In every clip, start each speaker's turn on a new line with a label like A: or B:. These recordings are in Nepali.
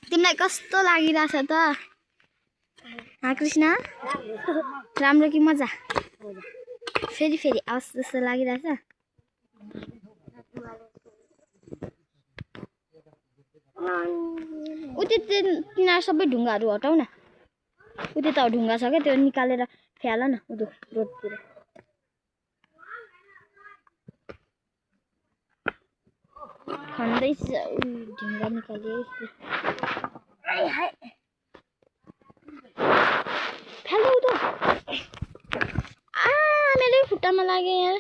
A: तिमीलाई कस्तो लागिरहेछ त कृष्ण राम्रो कि मजा फेरि फेरि आउस जस्तो लागिरहेछ उति तिनीहरू सबै ढुङ्गाहरू हटाउ न उति त ढुङ्गा छ क्या त्यो निकालेर फ्याल न उतो रोडतिर खन्दैछ ढुङ्गा निकाले फ्याल उतो मेरो खुट्टामा लाग्यो यार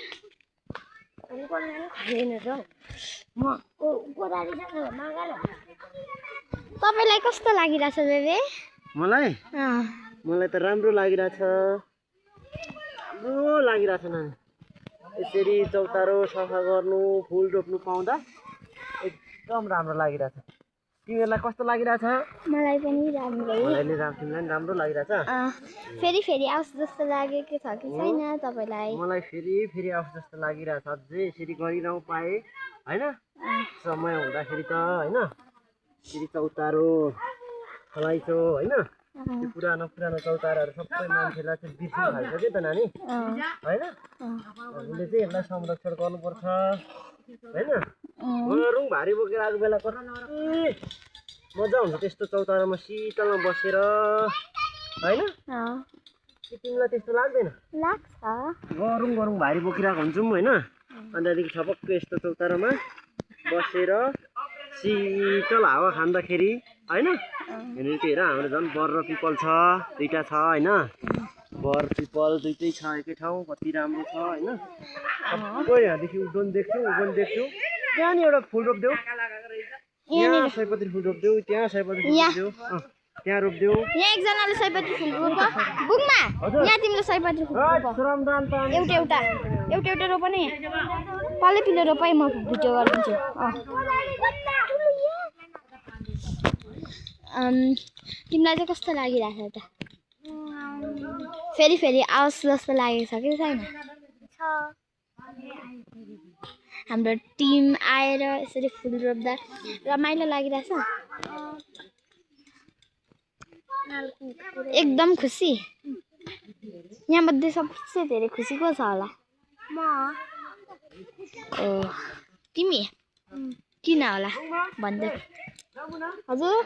A: तपाईलाई कस्तो लागिरहेछ बेबे
B: मलाई त राम्रो लागिरहेछ नानी यसरी चौतारो सफा गर्नु फुल रोप्नु पाउँदा एकदम राम्रो लागिरहेछ तिमीलाई कस्तो लागिरहेछ
A: मलाई पनि
B: राम्रो लागिरहेछ
A: फेरि फेरि आउस जस्तो लागेको छ कि छैन तपाईलाई
B: मलाई फेरि आउस जस्तो लागिरहेछ अझै यसरी गरिरहनु पाए हैन समय हुँदाखेरि त हैन फेरि चौतारो खलाइचो हैन त्यो पुरानो चौताराहरू सबै मान्छेलाई चाहिँ बिर्सिनु थाल्छ के त नानी हैन हामीले चाहिँ यसलाई संरक्षण गर्नुपर्छ हैन गरौँ भारी बोकेर आएको बेला कति मजा हुन्छ त्यस्तो चौतारामा शीतलमा बसेर हैन तिमीलाई त्यस्तो लाग्दैन
A: लाग्छ
B: गरौँ भारी बोकिरहेको हुन्छौँ हैन अनि त्यहाँदेखि छपक्क यस्तो चौतारामा बसेर शीतल हावा खाँदाखेरि हैन यहाँनिर चाहिँ हेर हाम्रो झन् बर र पिपल छ दुईटा छ हैन बर पिपल दुईटै छ एकै ठाउँ कति राम्रो छ हैन सबै यहाँदेखि उडन देख्छु त्यहाँ नि एउटा फुल रोप्देऊ यहाँ सयपत्री फुल रोप्देऊ त्यहाँ सयपत्री फुल रोप्देऊ त्यहाँ रोप्देऊ
A: यहाँ एकजनाले सयपत्री फुल रोप बुकमा यहाँ तिमीले सयपत्री फुल रोप एउटा रोप न यहाँ पल्लै पिलो रोप है म भिडियो गरिदिन्छु तिमीलाई चाहिँ कस्तो लागिरहेछ त फेरि फेरि आवाज जस्तो लागेको छ कि छैन हाम्रो टिम आएर यसरी फुल रोप्दा रमाइलो लागिरहेछ एकदम खुसी यहाँ मध्ये सबसे धेरै खुसी को छ होला तिमी किन होला भन्दै हजुर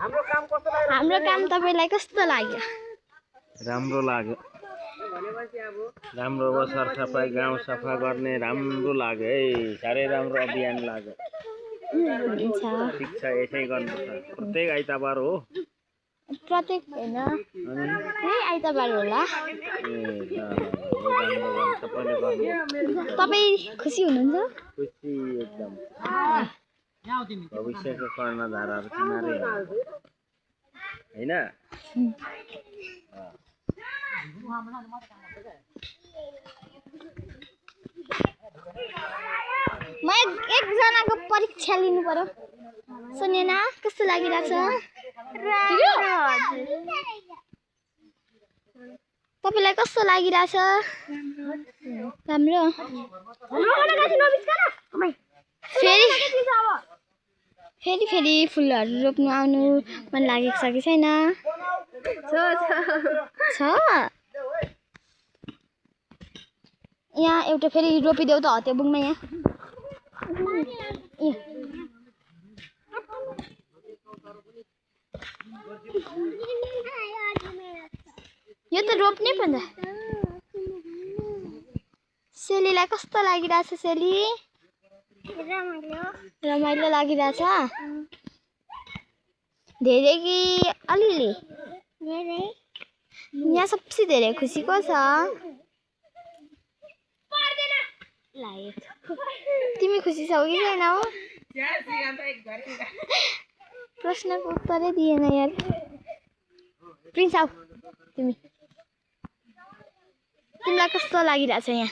A: हाम्रो काम तपाईलाई कस्तो लाग्यो
B: राम्रो लाग्यो राम्रो हो सरसफाइ गाउँ सफा गर्ने राम्रो लाग्यो है साह्रै राम्रो अभियान लाग्यो ठिक छ यसै गर्नुपर्छ प्रत्येक आइतबार हो
A: प्रत्येक हैन यही आइतबार होला तपाईँ खुसी हुनुहुन्छ
B: खुसी एकदम भविष्यको कर्णधारहरू तिमीहरु हैन
A: म एकजनाको परीक्षा लिनु पर्यो सुनेना कस्तो लागिरहेछ तपाईलाई कस्तो लागिरहेछ राम्रो फेरि फुलहरू रोप्नु आउनु मन लागेको छ कि छैन छ यहाँ एउटा फेरि रोपिदेऊ त हत्या बुङमा यहाँ यो त रोप्नै पर्छ सेलीलाई कस्तो लागिरहेछ सेली रमाइलो लागिरहेछ धेरै कि अलिअलि यहाँ सबसे धेरै खुसी को छ तिमी खुसी छौ कि छैनौ प्रश्नको उत्तरै दिएन यार प्रिन्स आऊ तिमीलाई कस्तो लागिरहेछ यहाँ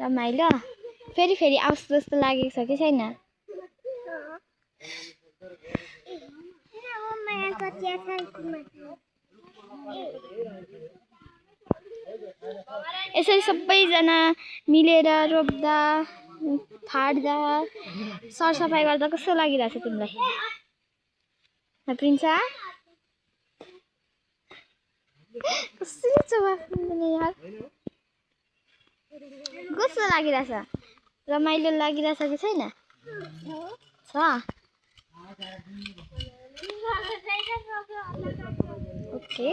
A: रमाइलो फेरि आउस जस्तो लागेको छ कि छैन यसरी सबैजना मिलेर रोप्दा फाड्दा सरसफाइ गर्दा कस्तो लागिरहेछ तिमीलाई प्रिन्सा कसरी जवाफ दिने यार कस्तो लागिरहेछ रमाइलो लागिरहेछ कि छैन छ ओके